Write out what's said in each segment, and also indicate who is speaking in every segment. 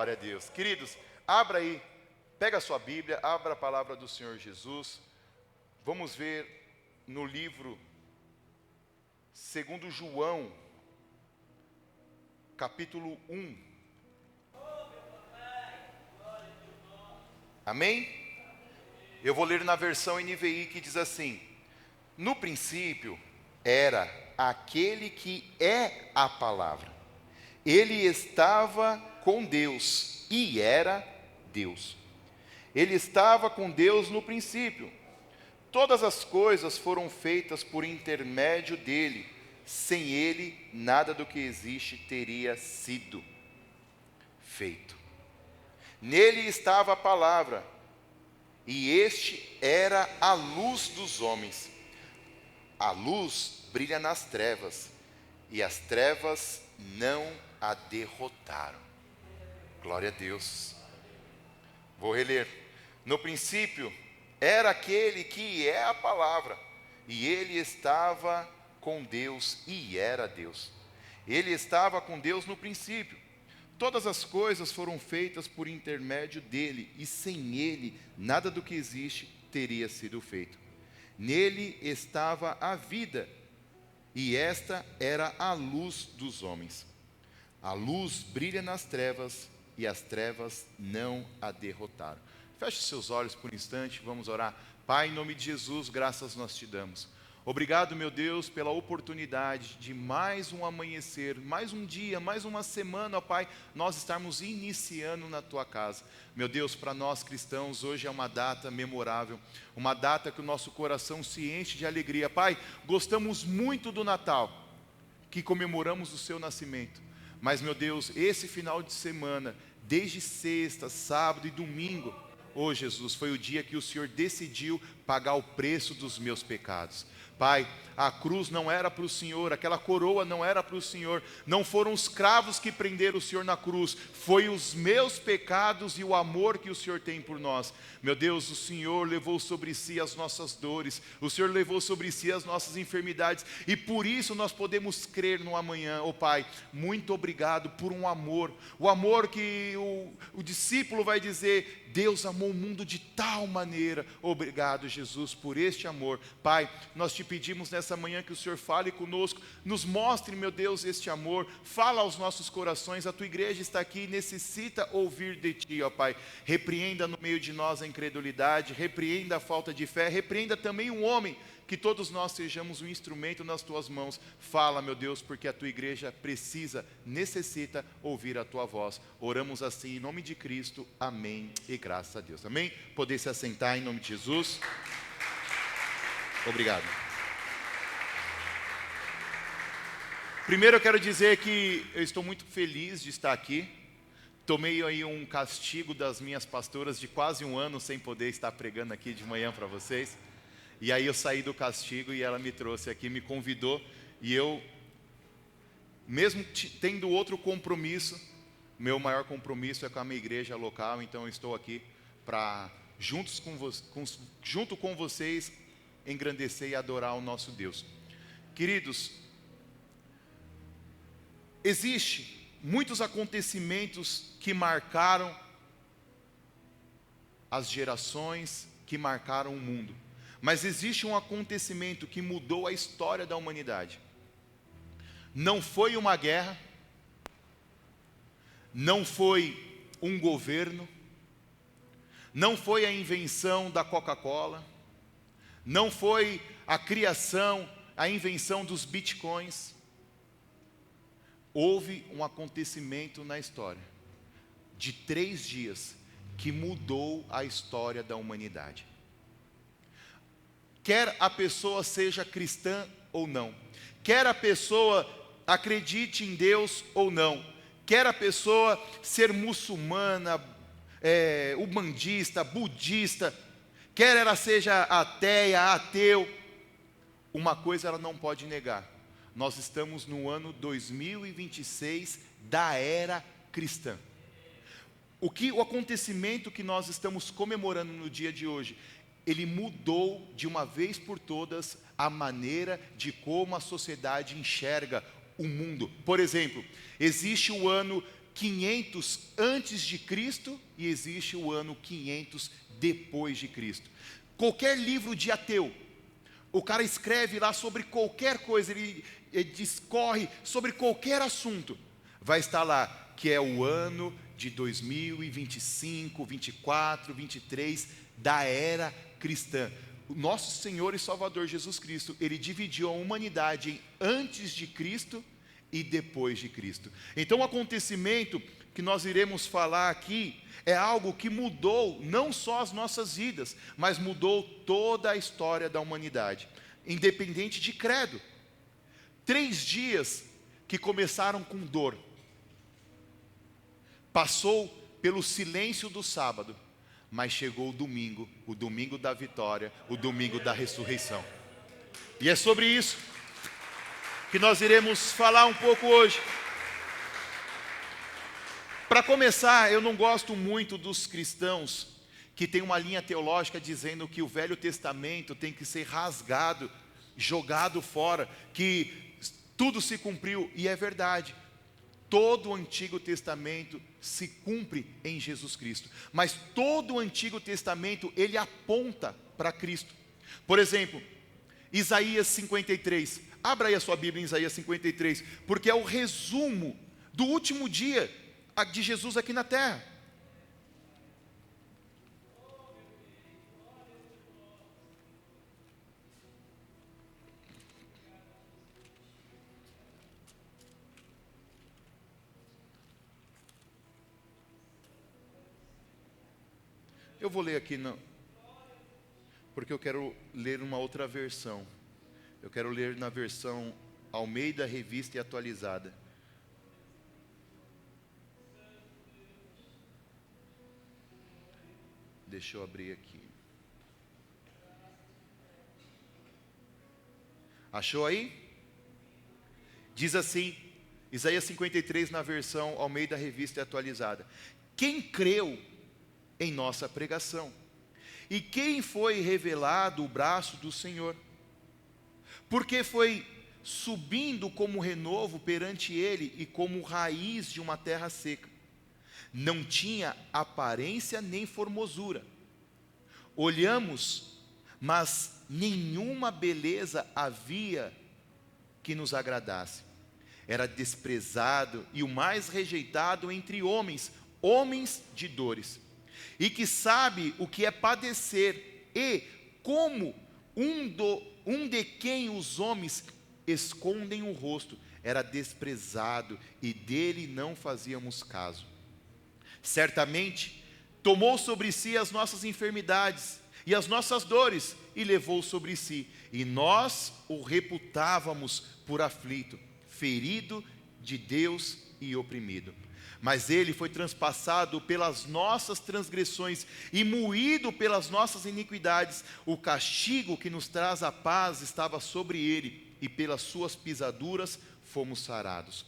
Speaker 1: Glória a Deus. Queridos, abra aí, pega a sua Bíblia, abra a palavra do Senhor Jesus. Vamos ver no livro segundo João, capítulo 1. Amém? Eu vou ler na versão NVI que diz assim: no princípio era aquele que é a palavra. Ele estava com Deus e era Deus. Ele estava com Deus no princípio. Todas as coisas foram feitas por intermédio dele. Sem ele, nada do que existe teria sido feito. Nele estava a palavra, e este era a luz dos homens. A luz brilha nas trevas, e as trevas não a derrotaram. Glória a Deus. Vou reler. No princípio era aquele que é a palavra, e ele estava com Deus e era Deus. Ele estava com Deus no princípio. Todas as coisas foram feitas por intermédio dele, e sem ele, nada do que existe teria sido feito. Nele estava a vida, e esta era a luz dos homens. A luz brilha nas trevas, e as trevas não a derrotaram. Feche seus olhos por um instante, vamos orar. Pai, em nome de Jesus, graças nós te damos. Obrigado, meu Deus, pela oportunidade de mais um amanhecer, mais um dia, mais uma semana, ó Pai, nós estarmos iniciando na Tua casa. Meu Deus, para nós cristãos, hoje é uma data memorável, uma data que o nosso coração se enche de alegria. Pai, gostamos muito do Natal, que comemoramos o Seu nascimento. Mas, meu Deus, esse final de semana, desde sexta, sábado e domingo, oh Jesus, foi o dia que o Senhor decidiu pagar o preço dos meus pecados. Pai, a cruz não era para o Senhor, aquela coroa não era para o Senhor, não foram os cravos que prenderam o Senhor na cruz, foi os meus pecados e o amor que o Senhor tem por nós. Meu Deus, o Senhor levou sobre si as nossas dores, o Senhor levou sobre si as nossas enfermidades, e por isso nós podemos crer no amanhã. Oh Pai, muito obrigado por um amor, o amor que o discípulo vai dizer: Deus amou o mundo de tal maneira. Obrigado, Jesus, por este amor. Pai, nós te pedimos nessa manhã que o Senhor fale conosco, nos mostre, meu Deus, este amor, fala aos nossos corações. A tua igreja está aqui e necessita ouvir de ti, ó Pai. Repreenda no meio de nós a incredulidade, repreenda a falta de fé, repreenda também o homem, que todos nós sejamos um instrumento nas tuas mãos. Fala, meu Deus, porque a tua igreja precisa, necessita ouvir a tua voz. Oramos assim em nome de Cristo, amém e graças a Deus. Amém? Poder se assentar em nome de Jesus. Obrigado. Primeiro eu quero dizer que eu estou muito feliz de estar aqui. Tomei aí um castigo das minhas pastoras de quase um ano sem poder estar pregando aqui de manhã para vocês. E aí eu saí do castigo e ela me trouxe aqui, me convidou. E eu, mesmo tendo outro compromisso, meu maior compromisso é com a minha igreja local. Então eu estou aqui para, junto com vocês, engrandecer e adorar o nosso Deus. Queridos, existem muitos acontecimentos que marcaram as gerações, que marcaram o mundo. Mas existe um acontecimento que mudou a história da humanidade. Não foi uma guerra, não foi um governo, não foi a invenção da Coca-Cola, não foi a criação, a invenção dos bitcoins. Houve um acontecimento na história de 3 dias que mudou a história da humanidade. Quer a pessoa seja cristã ou não, quer a pessoa acredite em Deus ou não, quer a pessoa ser muçulmana, umbandista, budista, quer ela seja ateia, ateu, uma coisa ela não pode negar: nós estamos no ano 2026 da era cristã. O acontecimento que nós estamos comemorando no dia de hoje, ele mudou de uma vez por todas a maneira de como a sociedade enxerga o mundo. Por exemplo, existe o ano 500 antes de Cristo e existe o ano 500 depois de Cristo. Qualquer livro de ateu, o cara escreve lá sobre qualquer coisa, ele discorre sobre qualquer assunto, vai estar lá que é o ano de 2025, 24, 23 da era cristã. O nosso Senhor e Salvador Jesus Cristo, ele dividiu a humanidade em antes de Cristo e depois de Cristo. Então o acontecimento que nós iremos falar aqui é algo que mudou não só as nossas vidas, mas mudou toda a história da humanidade, independente de credo. 3 dias que começaram com dor, passou pelo silêncio do sábado, mas chegou o domingo da vitória, o domingo da ressurreição. E é sobre isso que nós iremos falar um pouco hoje. Para começar, eu não gosto muito dos cristãos que têm uma linha teológica dizendo que o Velho Testamento tem que ser rasgado, jogado fora, que tudo se cumpriu, e é verdade. Todo o Antigo Testamento se cumpre em Jesus Cristo, mas todo o Antigo Testamento, ele aponta para Cristo. Por exemplo, Isaías 53, abra aí a sua Bíblia em Isaías 53, porque é o resumo do último dia de Jesus aqui na terra. Eu vou ler aqui, não, porque eu quero ler uma outra versão. Eu quero ler na versão Almeida, Revista e Atualizada. Deixa eu abrir aqui. Achou aí? Diz assim, Isaías 53 na versão Almeida, Revista e Atualizada: quem creu em nossa pregação? E quem foi revelado o braço do Senhor? Porque foi subindo como renovo perante ele e como raiz de uma terra seca. Não tinha aparência nem formosura. Olhamos, mas nenhuma beleza havia que nos agradasse. Era desprezado e o mais rejeitado entre homens, homens de dores, e que sabe o que é padecer, e como um de quem os homens escondem o rosto. Era desprezado e dele não fazíamos caso. Certamente tomou sobre si as nossas enfermidades e as nossas dores, e levou sobre si, e nós o reputávamos por aflito, ferido de Deus e oprimido. Mas ele foi transpassado pelas nossas transgressões e moído pelas nossas iniquidades. O castigo que nos traz a paz estava sobre ele, e pelas suas pisaduras fomos sarados.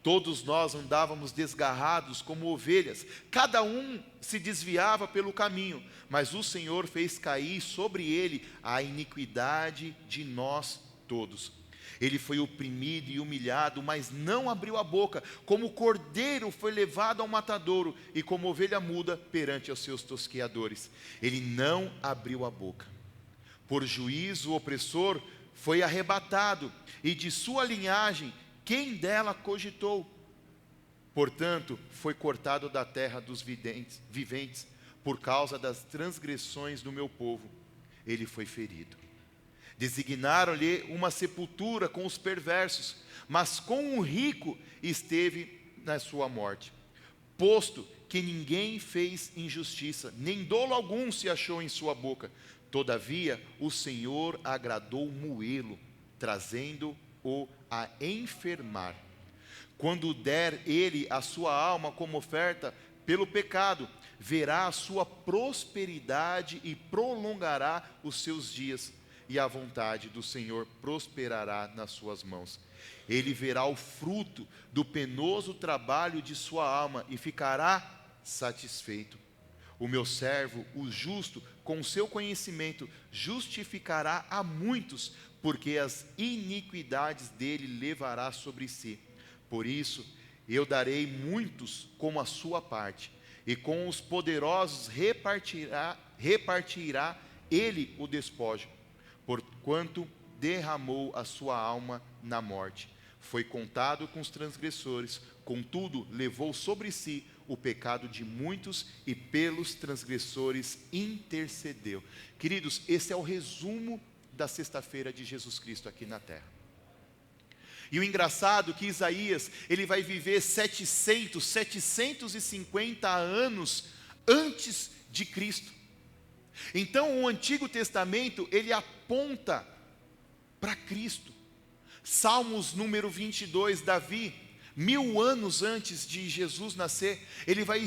Speaker 1: Todos nós andávamos desgarrados como ovelhas, cada um se desviava pelo caminho, mas o Senhor fez cair sobre ele a iniquidade de nós todos. Ele foi oprimido e humilhado, mas não abriu a boca. Como cordeiro foi levado ao matadouro, e como ovelha muda perante os seus tosqueadores. Ele não abriu a boca. Por juízo o opressor foi arrebatado, e de sua linhagem quem dela cogitou? Portanto, foi cortado da terra dos viventes, por causa das transgressões do meu povo. Ele foi ferido. Designaram-lhe uma sepultura com os perversos, mas com o rico esteve na sua morte. Posto que ninguém fez injustiça, nem dolo algum se achou em sua boca. Todavia, o Senhor agradou moê-lo, trazendo-o a enfermar. Quando der ele a sua alma como oferta pelo pecado, verá a sua prosperidade e prolongará os seus dias, e a vontade do Senhor prosperará nas suas mãos. Ele verá o fruto do penoso trabalho de sua alma e ficará satisfeito. O meu servo, o justo, com o seu conhecimento, justificará a muitos, porque as iniquidades dele levará sobre si. Por isso, eu darei muitos como a sua parte, e com os poderosos repartirá ele o despojo, porquanto derramou a sua alma na morte. Foi contado com os transgressores, contudo levou sobre si o pecado de muitos e pelos transgressores intercedeu. Queridos, esse é o resumo da sexta-feira de Jesus Cristo aqui na terra. E o engraçado é que Isaías, ele vai viver 750 anos antes de Cristo. Então o Antigo Testamento, ele aponta para Cristo. Salmos número 22, Davi, 1000 anos antes de Jesus nascer, ele vai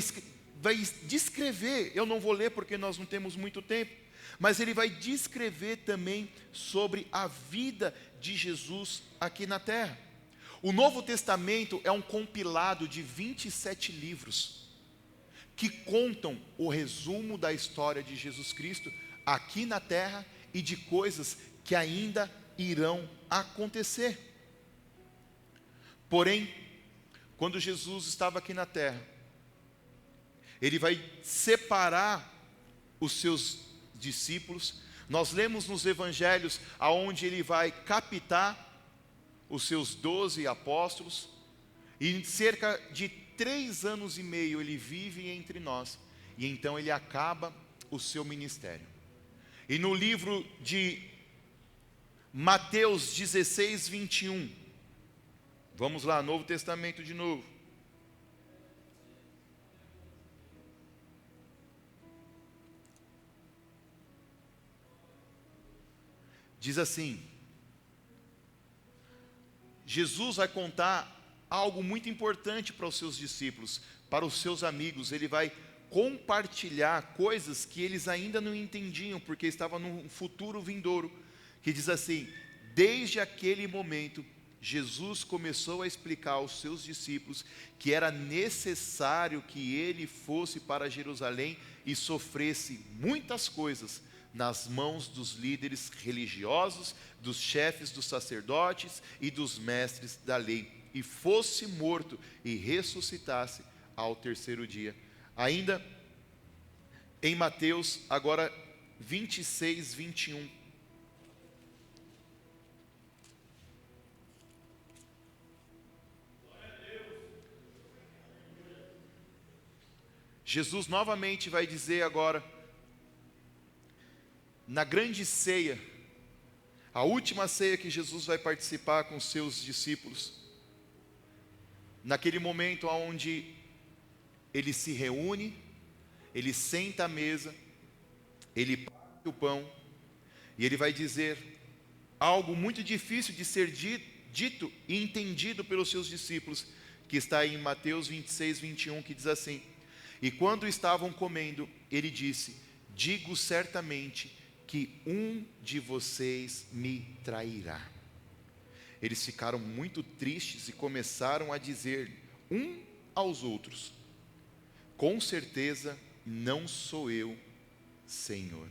Speaker 1: descrever, eu não vou ler porque nós não temos muito tempo, mas ele vai descrever também sobre a vida de Jesus aqui na terra. O Novo Testamento é um compilado de 27 livros, que contam o resumo da história de Jesus Cristo aqui na terra e de coisas que ainda irão acontecer. Porém, quando Jesus estava aqui na terra, ele vai separar os seus discípulos. Nós lemos nos evangelhos aonde ele vai captar os seus 12 apóstolos, e em cerca de 3 anos e meio ele vive entre nós, e então ele acaba o seu ministério. E no livro de Mateus 16, 21, vamos lá, Novo Testamento de novo. Diz assim: Jesus vai contar algo muito importante para os seus discípulos, para os seus amigos. Ele vai compartilhar coisas que eles ainda não entendiam, porque estavam num futuro vindouro, que diz assim: desde aquele momento, Jesus começou a explicar aos seus discípulos que era necessário que ele fosse para Jerusalém e sofresse muitas coisas nas mãos dos líderes religiosos, dos chefes dos sacerdotes e dos mestres da lei, e fosse morto e ressuscitasse ao terceiro dia. Ainda em Mateus, agora 26, 21. Jesus novamente vai dizer agora, na grande ceia, a última ceia que Jesus vai participar com seus discípulos, naquele momento onde ele se reúne, ele senta à mesa, ele parte o pão, e ele vai dizer algo muito difícil de ser dito e entendido pelos seus discípulos, que está em Mateus 26, 21, que diz assim: e quando estavam comendo, ele disse: digo certamente que um de vocês me trairá. Eles ficaram muito tristes e começaram a dizer um aos outros: com certeza não sou eu, Senhor.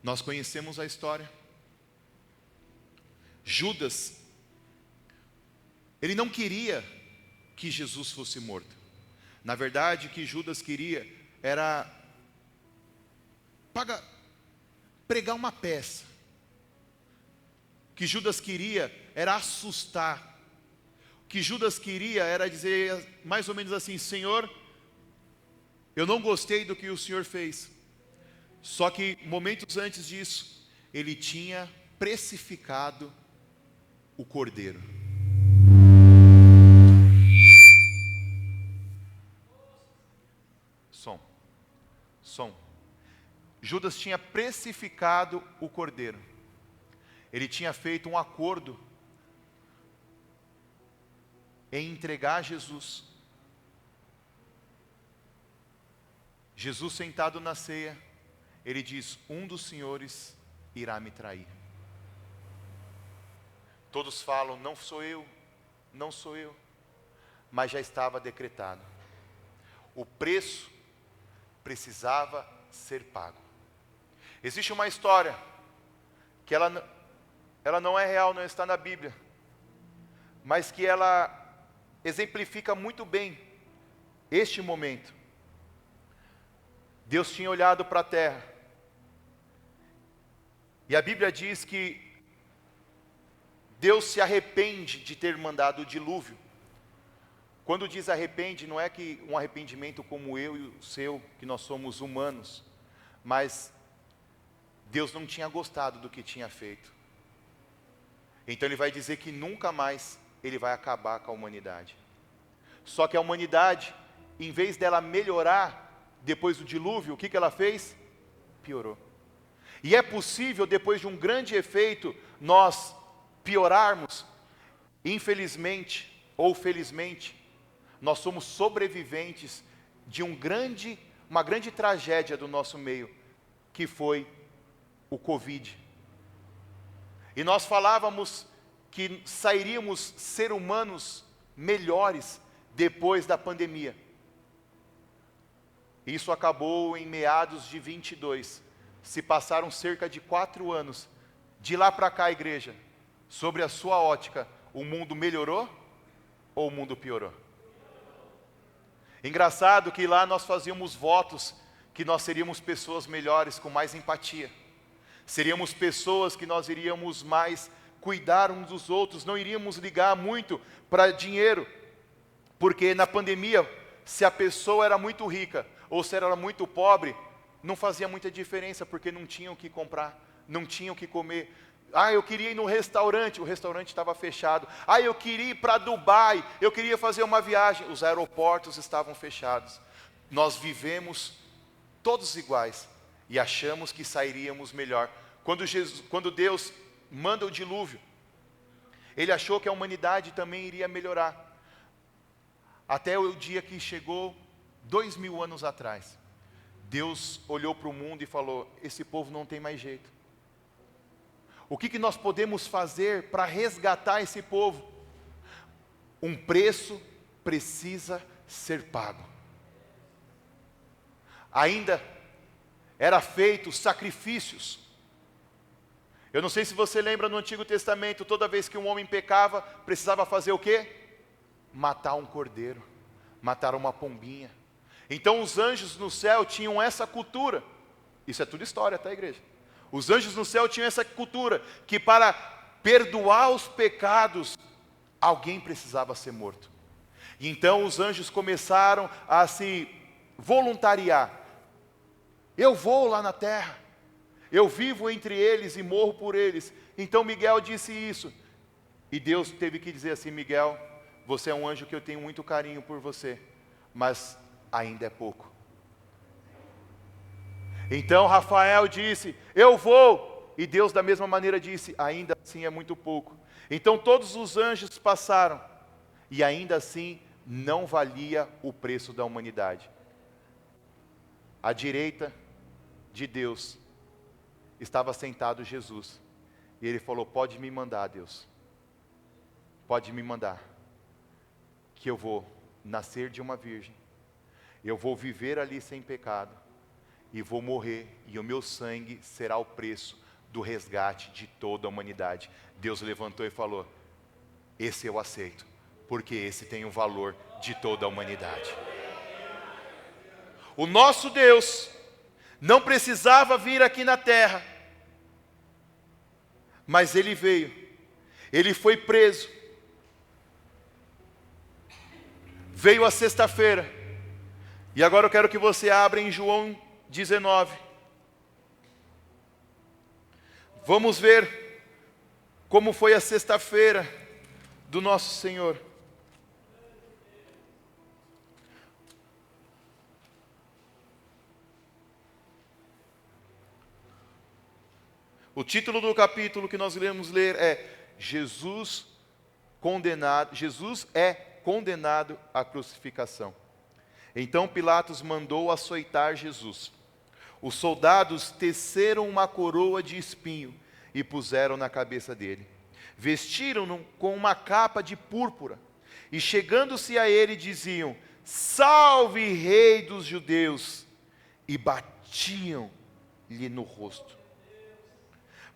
Speaker 1: Nós conhecemos a história. Judas, ele não queria que Jesus fosse morto. Na verdade, o que Judas queria era pregar uma peça. O que Judas queria era assustar. O que Judas queria era dizer mais ou menos assim: Senhor, eu não gostei do que o Senhor fez. Só que momentos antes disso, ele tinha precificado o cordeiro. Som. Judas tinha precificado o cordeiro. Ele tinha feito um acordo em entregar Jesus. Jesus sentado na ceia, ele diz: um dos senhores irá me trair. Todos falam: não sou eu, não sou eu. Mas já estava decretado. O preço precisava ser pago. Existe uma história que ela não é real, não está na Bíblia, mas que ela exemplifica muito bem este momento. Deus tinha olhado para a terra, e a Bíblia diz que Deus se arrepende de ter mandado o dilúvio. Quando diz arrepende, não é que um arrependimento como eu e o seu, que nós somos humanos, mas Deus não tinha gostado do que tinha feito. Então Ele vai dizer que nunca mais Ele vai acabar com a humanidade. Só que a humanidade, em vez dela melhorar depois do dilúvio, o que ela fez? Piorou. E é possível, depois de um grande efeito, nós piorarmos. Infelizmente, ou felizmente, nós somos sobreviventes de uma grande tragédia do nosso meio, que foi o Covid. E nós falávamos que sairíamos ser humanos melhores depois da pandemia. Isso acabou em meados de 22. Se passaram cerca de 4 anos. De lá para cá, igreja, sobre a sua ótica, o mundo melhorou ou o mundo piorou? Engraçado que lá nós fazíamos votos que nós seríamos pessoas melhores, com mais empatia. Seríamos pessoas que nós iríamos mais cuidar uns dos outros, não iríamos ligar muito para dinheiro, porque na pandemia, se a pessoa era muito rica ou se ela era muito pobre, não fazia muita diferença, porque não tinham o que comprar, não tinham o que comer. Eu queria ir no restaurante, o restaurante estava fechado. Eu queria ir para Dubai, eu queria fazer uma viagem, os aeroportos estavam fechados. Nós vivemos todos iguais e achamos que sairíamos melhor. Quando Deus manda o dilúvio, Ele achou que a humanidade também iria melhorar. Até o dia que chegou 2000 anos atrás, Deus olhou para o mundo e falou: esse povo não tem mais jeito. O que nós podemos fazer para resgatar esse povo? Um preço precisa ser pago. Ainda era feito sacrifícios. Eu não sei se você lembra, no Antigo Testamento, toda vez que um homem pecava, precisava fazer o quê? Matar um cordeiro, matar uma pombinha. Então os anjos no céu tinham essa cultura. Isso é tudo história, tá, igreja? Os anjos no céu tinham essa cultura, que para perdoar os pecados, alguém precisava ser morto. E então os anjos começaram a se voluntariar. Eu vou lá na terra, eu vivo entre eles e morro por eles. Então Miguel disse isso. E Deus teve que dizer assim: Miguel, você é um anjo que eu tenho muito carinho por você, mas ainda é pouco. Então Rafael disse: eu vou. E Deus da mesma maneira disse: ainda assim é muito pouco. Então todos os anjos passaram, e ainda assim não valia o preço da humanidade. À direita de Deus estava sentado Jesus, e Ele falou: pode me mandar, Deus, pode me mandar, que eu vou nascer de uma virgem, eu vou viver ali sem pecado, e vou morrer, e o meu sangue será o preço do resgate de toda a humanidade. Deus levantou e falou: esse eu aceito, porque esse tem o valor de toda a humanidade. O nosso Deus não precisava vir aqui na terra, mas Ele veio. Ele foi preso, veio a sexta-feira, e agora eu quero que você abra em João 19. Vamos ver como foi a sexta-feira do nosso Senhor. O título do capítulo que nós iremos ler é Jesus é condenado à crucificação. Então Pilatos mandou açoitar Jesus. Os soldados teceram uma coroa de espinho e puseram na cabeça dele. Vestiram-no com uma capa de púrpura, e chegando-se a ele diziam: salve, rei dos judeus! E batiam-lhe no rosto.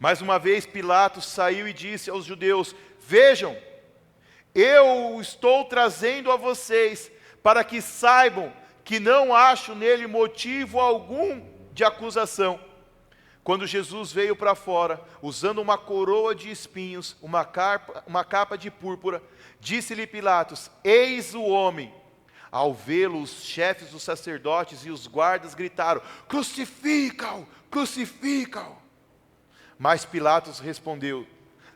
Speaker 1: Mais uma vez Pilatos saiu e disse aos judeus: vejam, Eu o estou trazendo a vocês, para que saibam que não acho nele motivo algum de acusação. Quando Jesus veio para fora, usando uma coroa de espinhos, uma capa de púrpura, disse-lhe Pilatos: eis o homem. Ao vê-lo, os chefes dos sacerdotes e os guardas gritaram: crucifica-o, crucifica-o. Mas Pilatos respondeu: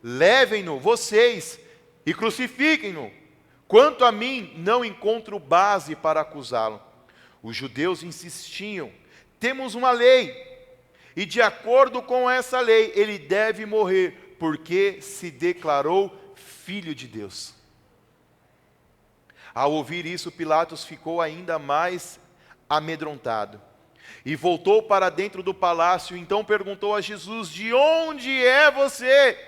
Speaker 1: levem-no vocês e crucifiquem-no. Quanto a mim, não encontro base para acusá-lo. Os judeus insistiam: temos uma lei, e de acordo com essa lei, ele deve morrer, porque se declarou filho de Deus. Ao ouvir isso, Pilatos ficou ainda mais amedrontado e voltou para dentro do palácio. Então perguntou a Jesus: de onde é você?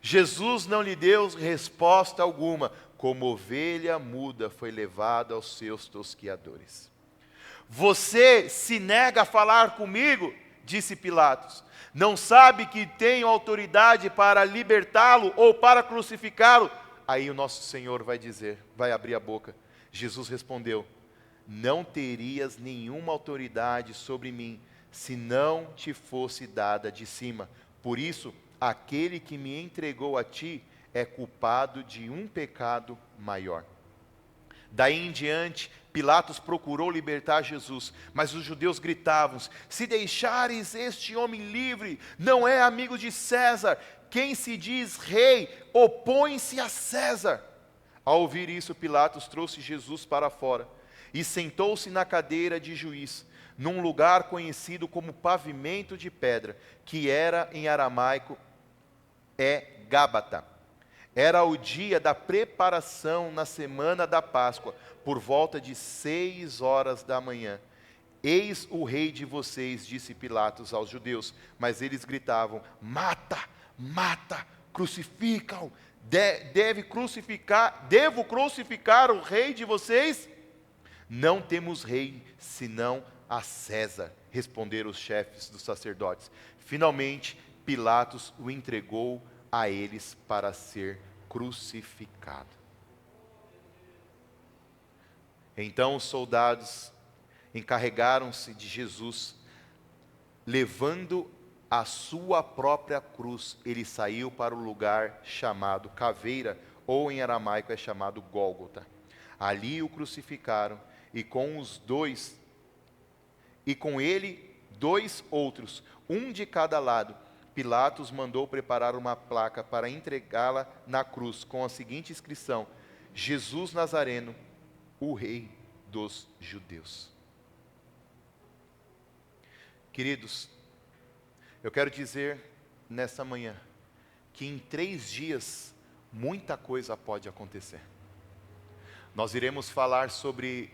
Speaker 1: Jesus não lhe deu resposta alguma. Como ovelha muda, foi levado aos seus tosquiadores. Você se nega a falar comigo? Disse Pilatos. Não sabe que tenho autoridade para libertá-lo ou para crucificá-lo? Aí o nosso Senhor vai dizer, vai abrir a boca. Jesus respondeu: não terias nenhuma autoridade sobre mim, se não te fosse dada de cima. Por isso, aquele que me entregou a ti é culpado de um pecado maior. Daí em diante, Pilatos procurou libertar Jesus, mas os judeus gritavam: se deixares este homem livre, não é amigo de César. Quem se diz rei, opõe-se a César. Ao ouvir isso, Pilatos trouxe Jesus para fora e sentou-se na cadeira de juiz, num lugar conhecido como pavimento de pedra, que era em aramaico Gábata. Era o dia da preparação na semana da Páscoa, por volta de 6 horas da manhã. Eis o rei de vocês, disse Pilatos aos judeus, mas eles gritavam: mata, mata, crucifica-o. Devo crucificar o rei de vocês? Não temos rei, senão a César, responderam os chefes dos sacerdotes. Finalmente, Pilatos o entregou a eles para ser crucificado. Então os soldados encarregaram-se de Jesus, levando a sua própria cruz. Ele saiu para o lugar chamado Caveira, ou em aramaico é chamado Gólgota. Ali o crucificaram, e com ele 2 outros, um de cada lado. Pilatos mandou preparar uma placa para entregá-la na cruz, com a seguinte inscrição: Jesus Nazareno, o rei dos judeus. Queridos, eu quero dizer nessa manhã que em 3 dias muita coisa pode acontecer. Nós iremos falar sobre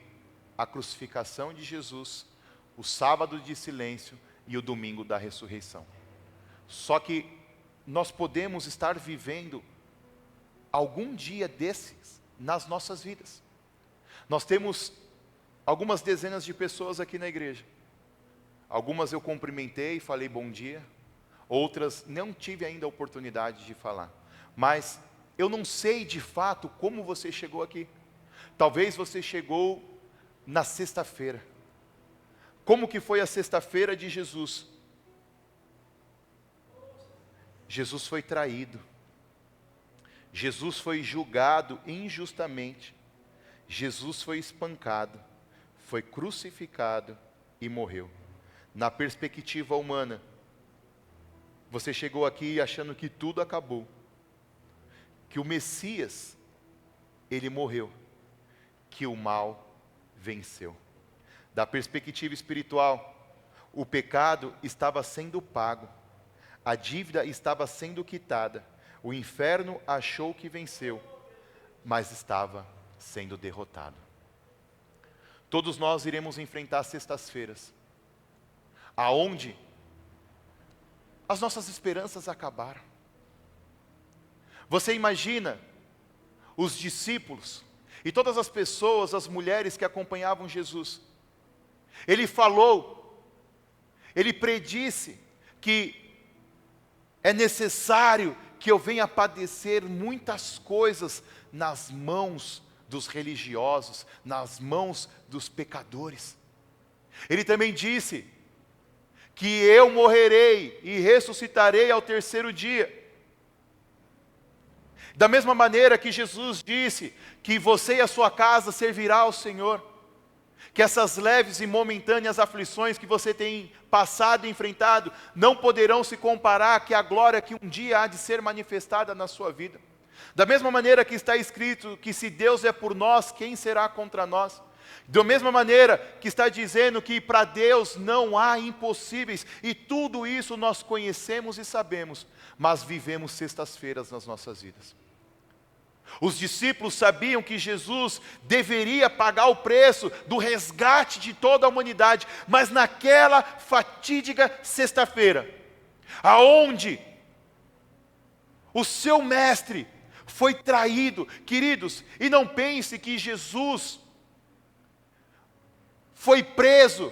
Speaker 1: a crucificação de Jesus, o sábado de silêncio e o domingo da ressurreição. Só que nós podemos estar vivendo algum dia desses nas nossas vidas. Nós temos algumas dezenas de pessoas aqui na igreja. Algumas eu cumprimentei e falei bom dia. Outras não tive ainda a oportunidade de falar. Mas eu não sei de fato como você chegou aqui. Talvez você chegou na sexta-feira. Como que foi a sexta-feira de Jesus? Jesus foi traído. Jesus foi julgado injustamente. Jesus foi espancado, foi crucificado e morreu. Na perspectiva humana, você chegou aqui achando que tudo acabou, que o Messias, ele morreu, que o mal venceu. Da perspectiva espiritual, o pecado estava sendo pago, a dívida estava sendo quitada, o inferno achou que venceu, mas estava sendo derrotado. Todos nós iremos enfrentar sextas-feiras, aonde as nossas esperanças acabaram. Você imagina os discípulos e todas as pessoas, as mulheres que acompanhavam Jesus. Ele falou, ele predisse que é necessário que eu venha padecer muitas coisas nas mãos dos religiosos, nas mãos dos pecadores. Ele também disse que eu morrerei e ressuscitarei ao terceiro dia. Da mesma maneira que Jesus disse que você e a sua casa servirá ao Senhor, que essas leves e momentâneas aflições que você tem passado e enfrentado não poderão se comparar que a glória que um dia há de ser manifestada na sua vida. Da mesma maneira que está escrito que se Deus é por nós, quem será contra nós? Da mesma maneira que está dizendo que para Deus não há impossíveis, e tudo isso nós conhecemos e sabemos, mas vivemos sextas-feiras nas nossas vidas. Os discípulos sabiam que Jesus deveria pagar o preço do resgate de toda a humanidade, mas naquela fatídica sexta-feira, aonde o seu mestre foi traído, queridos, e não pense que Jesus foi preso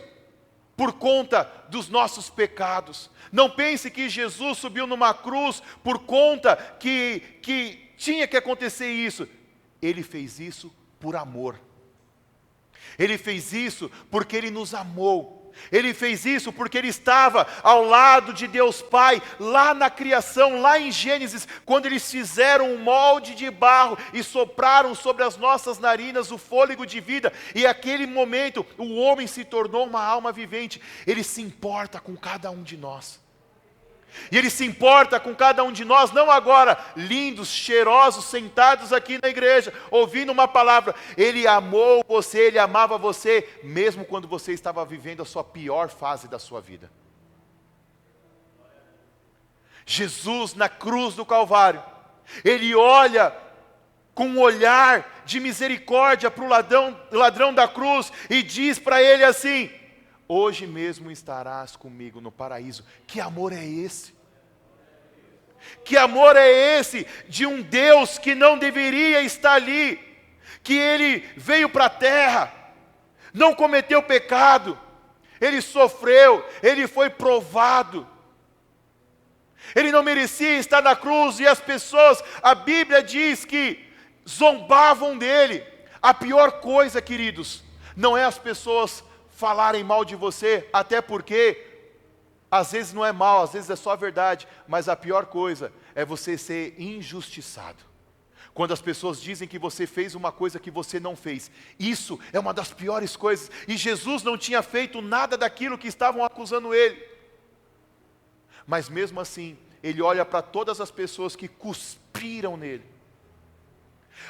Speaker 1: por conta dos nossos pecados. Não pense que Jesus subiu numa cruz por conta que tinha que acontecer isso. Ele fez isso por amor. Ele fez isso porque Ele nos amou. Ele fez isso porque Ele estava ao lado de Deus Pai, lá na criação, lá em Gênesis, quando eles fizeram um molde de barro e sopraram sobre as nossas narinas o fôlego de vida, e naquele momento o homem se tornou uma alma vivente. Ele se importa com cada um de nós. E Ele se importa com cada um de nós, não agora lindos, cheirosos, sentados aqui na igreja, ouvindo uma palavra. Ele amou você, Ele amava você, mesmo quando você estava vivendo a sua pior fase da sua vida. Jesus na cruz do Calvário, Ele olha com um olhar de misericórdia para o ladrão da cruz e diz para ele assim: hoje mesmo estarás comigo no paraíso. Que amor é esse? Que amor é esse de um Deus que não deveria estar ali, que Ele veio para a terra, não cometeu pecado, Ele sofreu, Ele foi provado, Ele não merecia estar na cruz, e as pessoas, a Bíblia diz que zombavam dele. A pior coisa, queridos, não é as pessoas falarem mal de você, até porque às vezes não é mal, às vezes é só a verdade, mas a pior coisa é você ser injustiçado. Quando as pessoas dizem que você fez uma coisa que você não fez, isso é uma das piores coisas, e Jesus não tinha feito nada daquilo que estavam acusando Ele. Mas mesmo assim, Ele olha para todas as pessoas que cuspiram nele,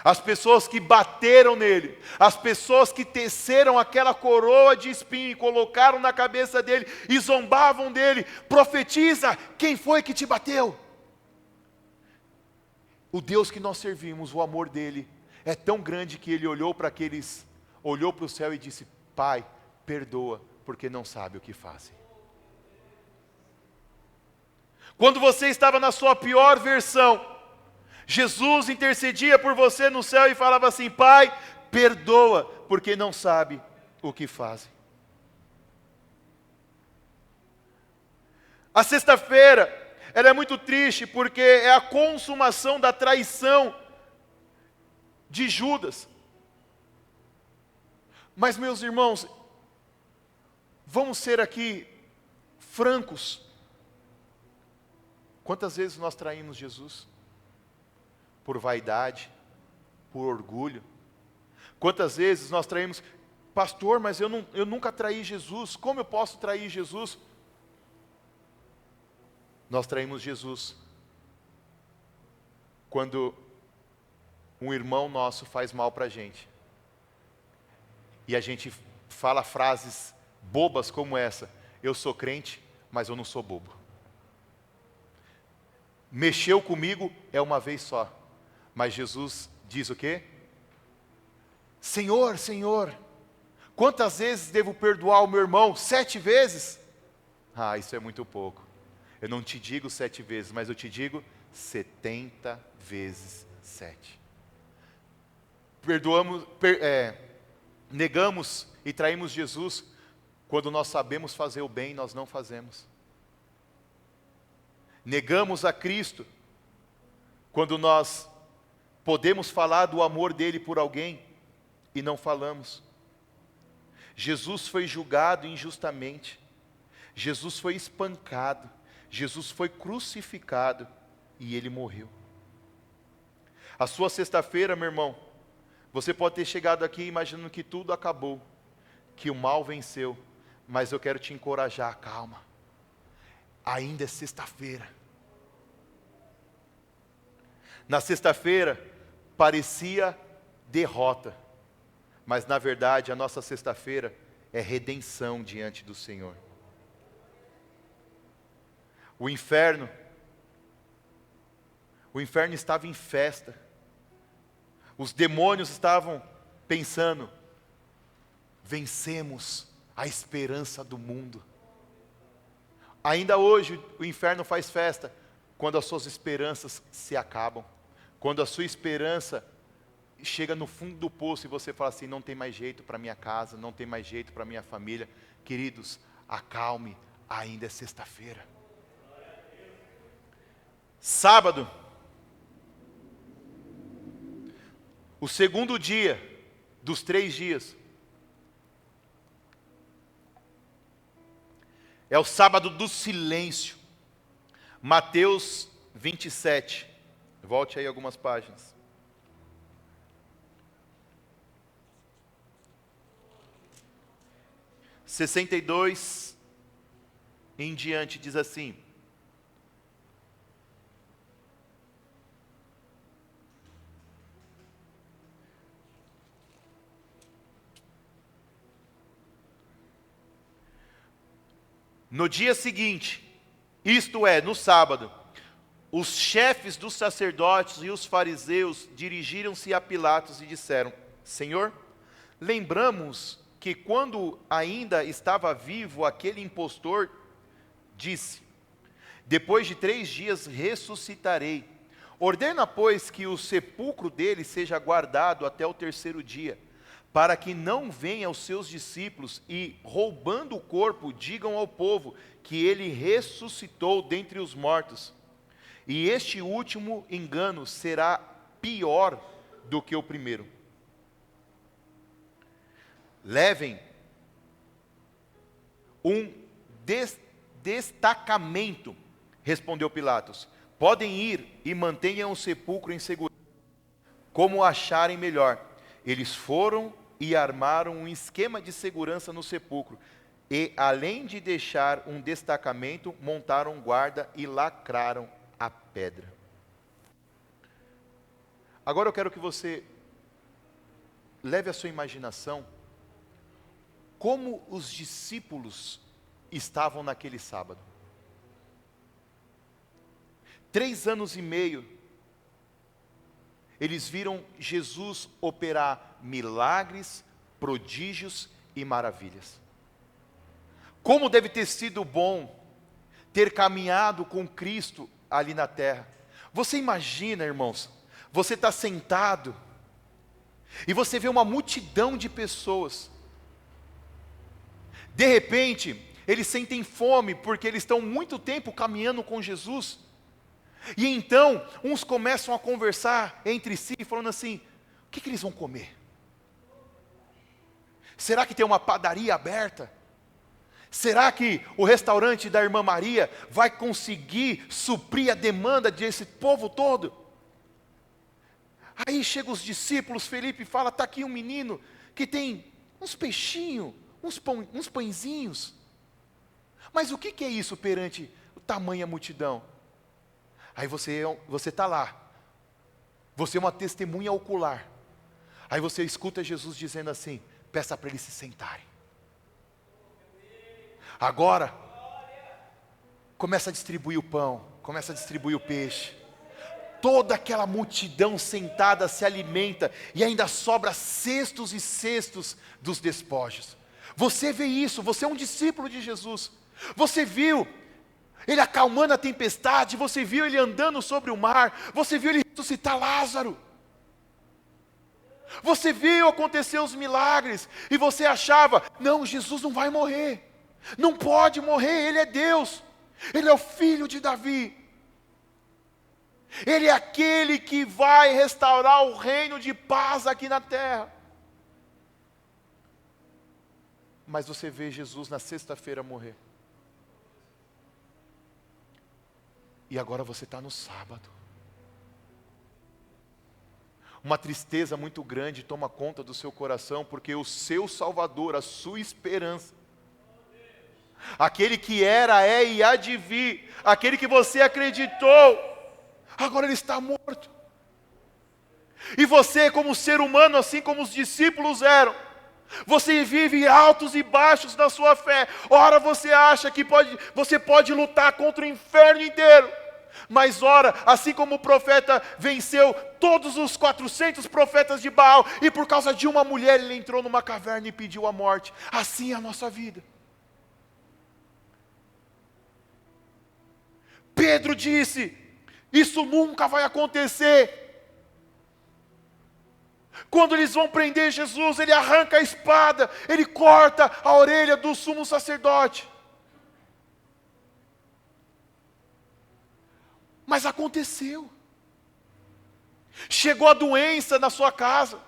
Speaker 1: as pessoas que bateram nele, as pessoas que teceram aquela coroa de espinho e colocaram na cabeça dele e zombavam dele. Profetiza, quem foi que te bateu? O Deus que nós servimos, o amor dele é tão grande que ele olhou para o céu e disse: Pai, perdoa, porque não sabe o que fazem. Quando você estava na sua pior versão, Jesus intercedia por você no céu e falava assim: Pai, perdoa, porque não sabe o que fazem. A sexta-feira, ela é muito triste, porque é a consumação da traição de Judas. Mas, meus irmãos, vamos ser aqui francos. Quantas vezes nós traímos Jesus? Por vaidade, por orgulho. Quantas vezes nós traímos: pastor, mas eu nunca traí Jesus, como eu posso trair Jesus? Nós traímos Jesus quando um irmão nosso faz mal para a gente, e a gente fala frases bobas como essa: eu sou crente, mas eu não sou bobo. Mexeu comigo é uma vez só. Mas Jesus diz o quê? Senhor, Senhor, quantas vezes devo perdoar o meu irmão? 7 vezes? Ah, isso é muito pouco. Eu não te digo 7 vezes, mas eu te digo 70 vezes 7. Negamos e traímos Jesus quando nós sabemos fazer o bem e nós não fazemos. Negamos a Cristo Quando nós podemos falar do amor dele por alguém e não falamos. Jesus foi julgado injustamente. Jesus foi espancado. Jesus foi crucificado e ele morreu. A sua sexta-feira, meu irmão, você pode ter chegado aqui imaginando que tudo acabou, que o mal venceu, mas eu quero te encorajar, calma. Ainda é sexta-feira. Na sexta-feira, parecia derrota, mas na verdade a nossa sexta-feira é redenção diante do Senhor. O inferno estava em festa, os demônios estavam pensando, vencemos a esperança do mundo. Ainda hoje o inferno faz festa, quando as suas esperanças se acabam, quando a sua esperança chega no fundo do poço e você fala assim, não tem mais jeito para minha casa, não tem mais jeito para minha família. Queridos, acalme, ainda é sexta-feira. Sábado, o segundo dia dos 3 dias, é o sábado do silêncio. Mateus 27, volte aí algumas páginas. (62) em diante diz assim: no dia seguinte, isto é, no sábado, os chefes dos sacerdotes e os fariseus dirigiram-se a Pilatos e disseram: Senhor, lembramos que quando ainda estava vivo aquele impostor, disse, depois de 3 dias ressuscitarei. Ordena, pois, que o sepulcro dele seja guardado até o 3º dia, para que não venham os seus discípulos e, roubando o corpo, digam ao povo que ele ressuscitou dentre os mortos. E este último engano será pior do que o primeiro. Levem um destacamento, respondeu Pilatos. Podem ir e mantenham o sepulcro em segurança, como acharem melhor. Eles foram e armaram um esquema de segurança no sepulcro. E, além de deixar um destacamento, montaram guarda e lacraram a pedra. Agora eu quero que você leve a sua imaginação como os discípulos estavam naquele sábado. 3 anos e meio, eles viram Jesus operar milagres, prodígios e maravilhas. Como deve ter sido bom ter caminhado com Cristo ali na terra. Você imagina, irmãos, você está sentado e você vê uma multidão de pessoas. De repente, eles sentem fome porque eles estão muito tempo caminhando com Jesus. E então, uns começam a conversar entre si, falando assim, o que eles vão comer? Será que tem uma padaria aberta? Será que o restaurante da irmã Maria vai conseguir suprir a demanda desse povo todo? Aí chegam os discípulos, Felipe fala, está aqui um menino que tem uns peixinhos, uns pãezinhos. Mas o que é isso perante o tamanha multidão? Aí você está lá, você é uma testemunha ocular. Aí você escuta Jesus dizendo assim, peça para eles se sentarem. Agora, começa a distribuir o pão, começa a distribuir o peixe. Toda aquela multidão sentada se alimenta e ainda sobra cestos e cestos dos despojos. Você vê isso, você é um discípulo de Jesus. Você viu ele acalmando a tempestade, você viu ele andando sobre o mar, você viu ele ressuscitar Lázaro. Você viu acontecer os milagres e você achava, não, Jesus não vai morrer. Não pode morrer, ele é Deus. Ele é o filho de Davi. Ele é aquele que vai restaurar o reino de paz aqui na terra. Mas você vê Jesus na sexta-feira morrer. E agora você está no sábado. Uma tristeza muito grande toma conta do seu coração, porque o seu Salvador, a sua esperança, aquele que era, é e há de vir, aquele que você acreditou, agora ele está morto. E você, como ser humano, assim como os discípulos eram, você vive altos e baixos na sua fé. Ora você acha que você pode lutar contra o inferno inteiro, mas ora, assim como o profeta venceu todos os 400 profetas de Baal, e por causa de uma mulher ele entrou numa caverna e pediu a morte, assim é a nossa vida. Pedro disse: isso nunca vai acontecer. Quando eles vão prender Jesus, ele arranca a espada, ele corta a orelha do sumo sacerdote. Mas aconteceu. Chegou a doença na sua casa,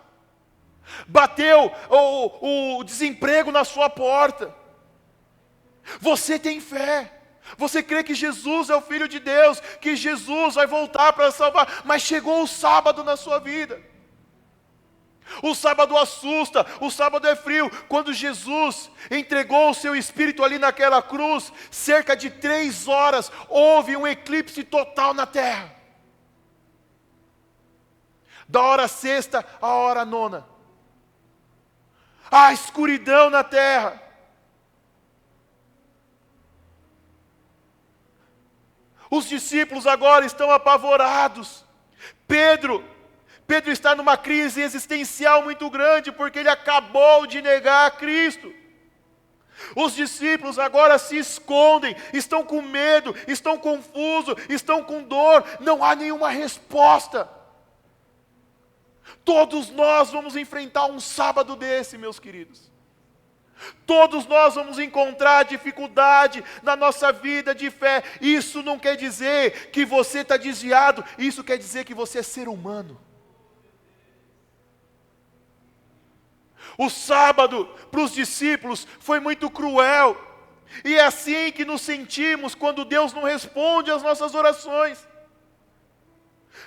Speaker 1: bateu o desemprego na sua porta. Você tem fé, você crê que Jesus é o Filho de Deus, que Jesus vai voltar para salvar, mas chegou o sábado na sua vida. O sábado assusta, o sábado é frio. Quando Jesus entregou o seu espírito ali naquela cruz, cerca de 3 horas, houve um eclipse total na terra. Da hora sexta à hora nona. A escuridão na terra. Os discípulos agora estão apavorados. Pedro está numa crise existencial muito grande, porque ele acabou de negar a Cristo. Os discípulos agora se escondem, estão com medo, estão confusos, estão com dor, não há nenhuma resposta. Todos nós vamos enfrentar um sábado desse, meus queridos. Todos nós vamos encontrar dificuldade na nossa vida de fé. Isso não quer dizer que você está desviado, isso quer dizer que você é ser humano. O sábado para os discípulos foi muito cruel, e é assim que nos sentimos quando Deus não responde às nossas orações,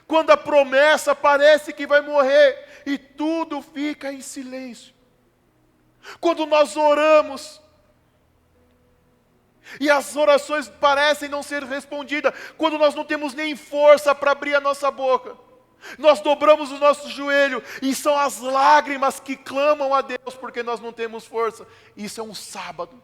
Speaker 1: quando a promessa parece que vai morrer, e tudo fica em silêncio, quando nós oramos, e as orações parecem não ser respondidas, quando nós não temos nem força para abrir a nossa boca, nós dobramos o nosso joelho, e são as lágrimas que clamam a Deus, porque nós não temos força. Isso é um sábado.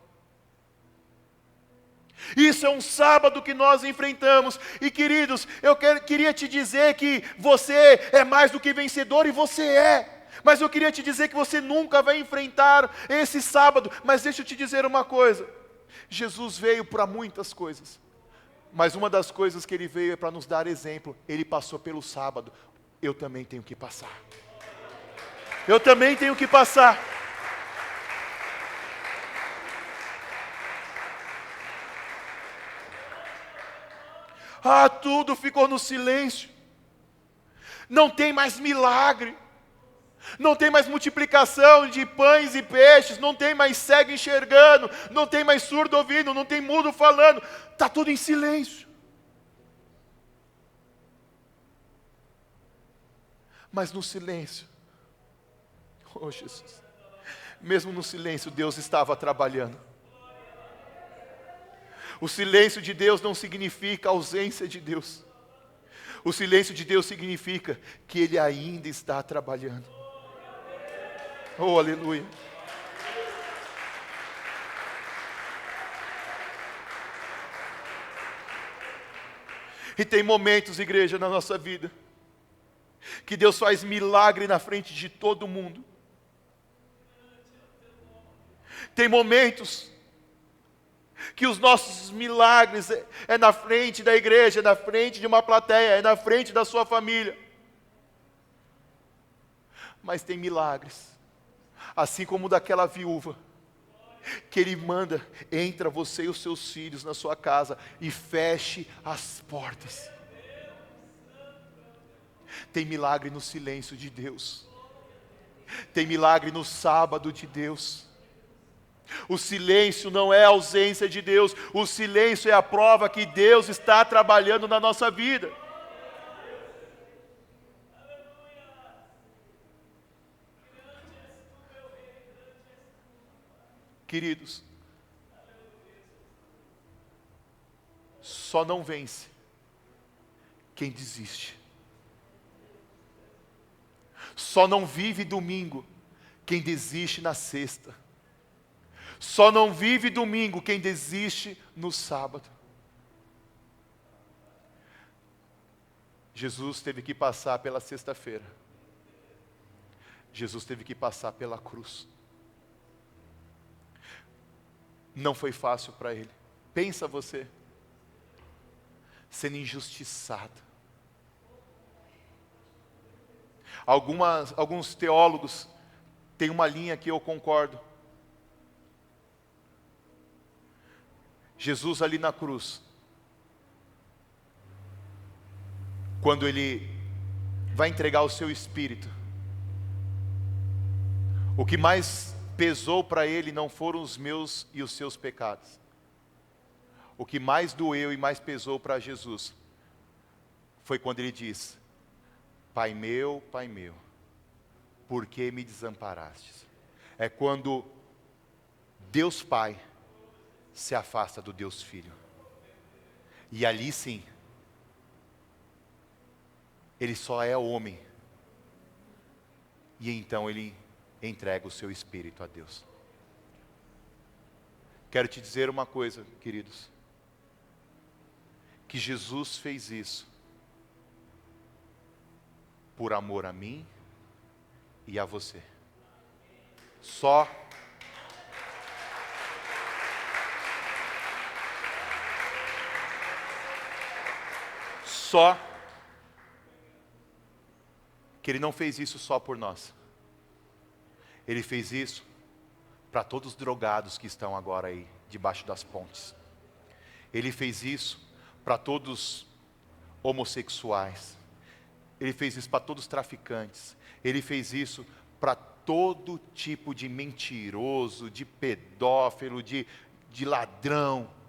Speaker 1: Isso é um sábado que nós enfrentamos. E queridos, eu queria te dizer que você é mais do que vencedor, e você é. Mas eu queria te dizer que você nunca vai enfrentar esse sábado. Mas deixa eu te dizer uma coisa. Jesus veio para muitas coisas, mas uma das coisas que ele veio é para nos dar exemplo. Ele passou pelo sábado. Eu também tenho que passar. Eu também tenho que passar. Tudo ficou no silêncio. Não tem mais milagre. Não tem mais multiplicação de pães e peixes. Não tem mais cego enxergando. Não tem mais surdo ouvindo. Não tem mudo falando. Está tudo em silêncio. Mas no silêncio, oh Jesus, mesmo no silêncio Deus estava trabalhando. O silêncio de Deus não significa ausência de Deus. O silêncio de Deus significa que Ele ainda está trabalhando. Oh, aleluia. E tem momentos, igreja, na nossa vida, que Deus faz milagre na frente de todo mundo. Tem momentos que os nossos milagres é na frente da igreja, é na frente de uma plateia, é na frente da sua família. Mas tem milagres, assim como daquela viúva, que Ele manda: entra você e os seus filhos na sua casa e feche as portas. Tem milagre no silêncio de Deus. Tem milagre no sábado de Deus. O silêncio não é a ausência de Deus. O silêncio é a prova que Deus está trabalhando na nossa vida. Queridos, só não vence quem desiste. Só não vive domingo quem desiste na sexta. Só não vive domingo quem desiste no sábado. Jesus teve que passar pela sexta-feira. Jesus teve que passar pela cruz. Não foi fácil para ele. Pensa você, sendo injustiçado. Alguns teólogos têm uma linha que eu concordo. Jesus ali na cruz, quando ele vai entregar o seu espírito, o que mais pesou para ele não foram os meus e os seus pecados. O que mais doeu e mais pesou para Jesus foi quando ele diz: Pai meu, por que me desamparastes? É quando Deus Pai se afasta do Deus Filho. E ali sim, ele só é homem. E então ele entrega o seu espírito a Deus. Quero te dizer uma coisa, queridos, que Jesus fez isso por amor a mim e a você. Só que ele não fez isso só por nós. Ele fez isso para todos os drogados que estão agora aí, debaixo das pontes. Ele fez isso para todos homossexuais. Ele fez isso para todos os traficantes. Ele fez isso para todo tipo de mentiroso, de pedófilo, de ladrão.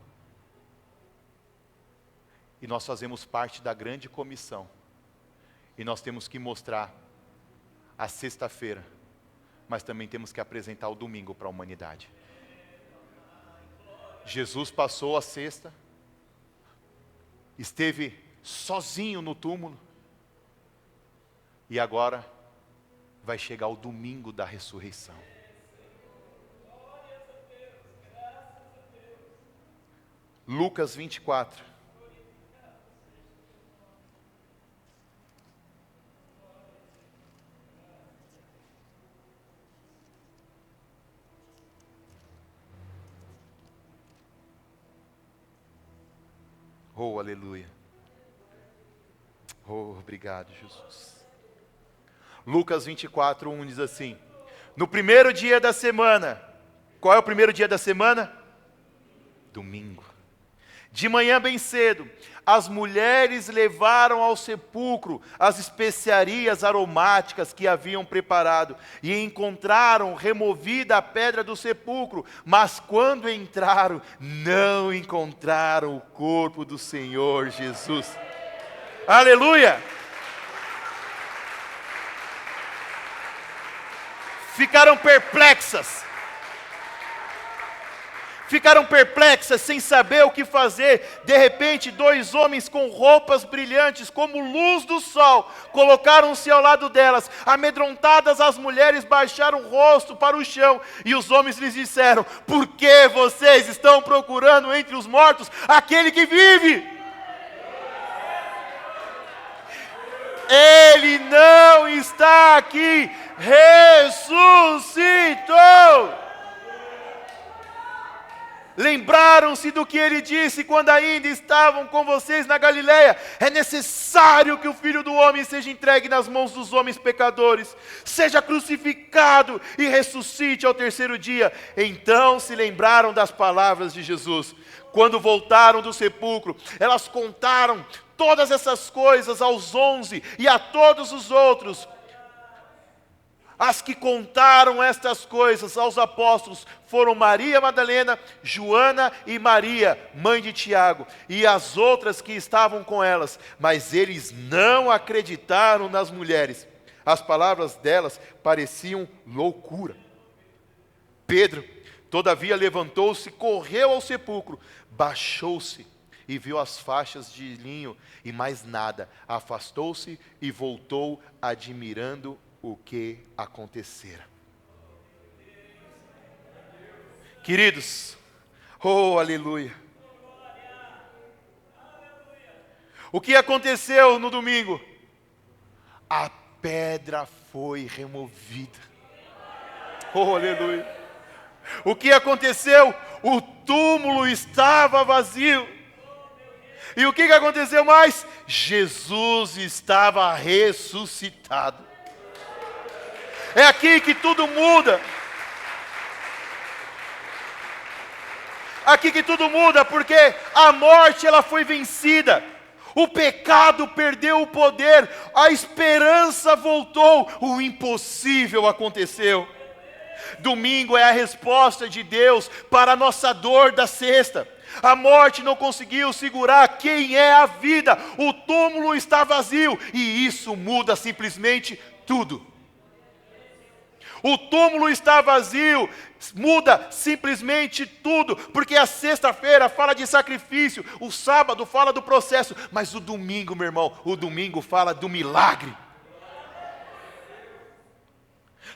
Speaker 1: E nós fazemos parte da grande comissão. E nós temos que mostrar a sexta-feira, mas também temos que apresentar o domingo para a humanidade. Jesus passou a sexta, esteve sozinho no túmulo, e agora vai chegar o domingo da ressurreição. Lucas 24. Oh, aleluia. Oh, obrigado, Jesus. Lucas 24, 1 diz assim: no primeiro dia da semana. Qual é o primeiro dia da semana? Domingo. De manhã bem cedo, as mulheres levaram ao sepulcro as especiarias aromáticas que haviam preparado, e encontraram removida a pedra do sepulcro, mas quando entraram, não encontraram o corpo do Senhor Jesus. Aleluia! Ficaram perplexas. Ficaram perplexas, sem saber o que fazer. De repente, 2 homens com roupas brilhantes, como luz do sol, colocaram-se ao lado delas. Amedrontadas, as mulheres baixaram o rosto para o chão, e os homens lhes disseram: por que vocês estão procurando entre os mortos aquele que vive? Ele não está aqui, ressuscitou. Lembraram-se do que ele disse quando ainda estavam com vocês na Galileia: é necessário que o Filho do Homem seja entregue nas mãos dos homens pecadores, seja crucificado e ressuscite ao terceiro dia. Então se lembraram das palavras de Jesus. Quando voltaram do sepulcro, elas contaram todas essas coisas aos 11 e a todos os outros. As que contaram estas coisas aos apóstolos foram Maria Madalena, Joana e Maria, mãe de Tiago, e as outras que estavam com elas. Mas eles não acreditaram nas mulheres. As palavras delas pareciam loucura. Pedro, todavia, levantou-se, correu ao sepulcro, baixou-se e viu as faixas de linho e mais nada. Afastou-se e voltou, admirando o que acontecera. Queridos, oh aleluia. O que aconteceu no domingo? A pedra foi removida. Oh aleluia. O que aconteceu? O túmulo estava vazio. E o que aconteceu mais? Jesus estava ressuscitado. É aqui que tudo muda. Aqui que tudo muda, porque a morte ela foi vencida. O pecado perdeu o poder, a esperança voltou, o impossível aconteceu. Domingo é a resposta de Deus para a nossa dor da sexta. A morte não conseguiu segurar quem é a vida. O túmulo está vazio e isso muda simplesmente tudo. O túmulo está vazio, muda simplesmente tudo, porque a sexta-feira fala de sacrifício, o sábado fala do processo, mas o domingo, meu irmão, o domingo fala do milagre.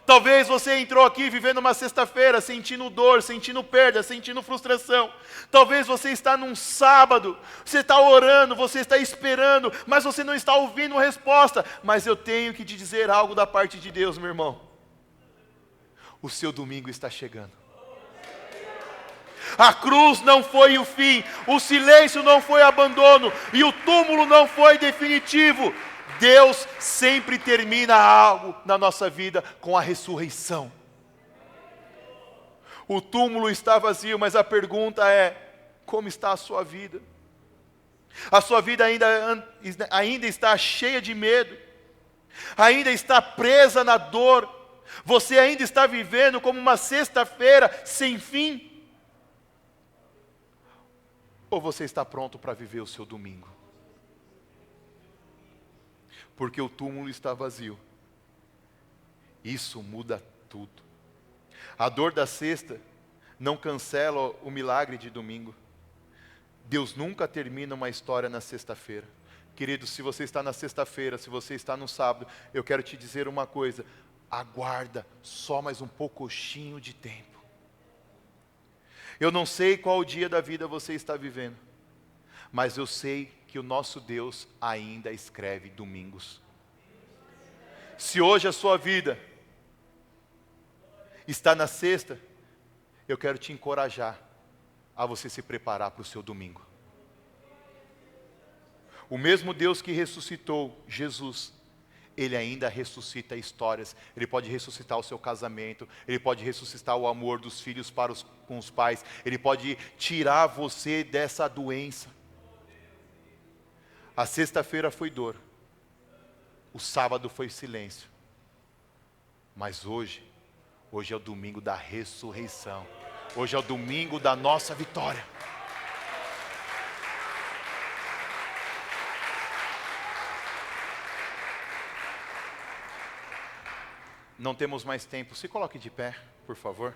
Speaker 1: Talvez você entrou aqui vivendo uma sexta-feira, sentindo dor, sentindo perda, sentindo frustração. Talvez você está num sábado, você está orando, você está esperando, mas você não está ouvindo resposta. Mas eu tenho que te dizer algo da parte de Deus, meu irmão. O seu domingo está chegando. A cruz não foi o fim, o silêncio não foi abandono, e o túmulo não foi definitivo. Deus sempre termina algo na nossa vida com a ressurreição. O túmulo está vazio, mas a pergunta é: como está a sua vida? A sua vida ainda está cheia de medo, ainda está presa na dor, você ainda está vivendo como uma sexta-feira sem fim? Ou você está pronto para viver o seu domingo? Porque o túmulo está vazio. Isso muda tudo. A dor da sexta não cancela o milagre de domingo. Deus nunca termina uma história na sexta-feira. Querido, se você está na sexta-feira, se você está no sábado, eu quero te dizer uma coisa: aguarda só mais um pouquinho de tempo. Eu não sei qual dia da vida você está vivendo, mas eu sei que o nosso Deus ainda escreve domingos. Se hoje a sua vida está na sexta, eu quero te encorajar a você se preparar para o seu domingo. O mesmo Deus que ressuscitou Jesus, Ele ainda ressuscita histórias. Ele pode ressuscitar o seu casamento, Ele pode ressuscitar o amor dos filhos com os pais, Ele pode tirar você dessa doença. A sexta-feira foi dor, o sábado foi silêncio, mas hoje é o domingo da ressurreição, hoje é o domingo da nossa vitória. Não temos mais tempo, se coloque de pé, por favor.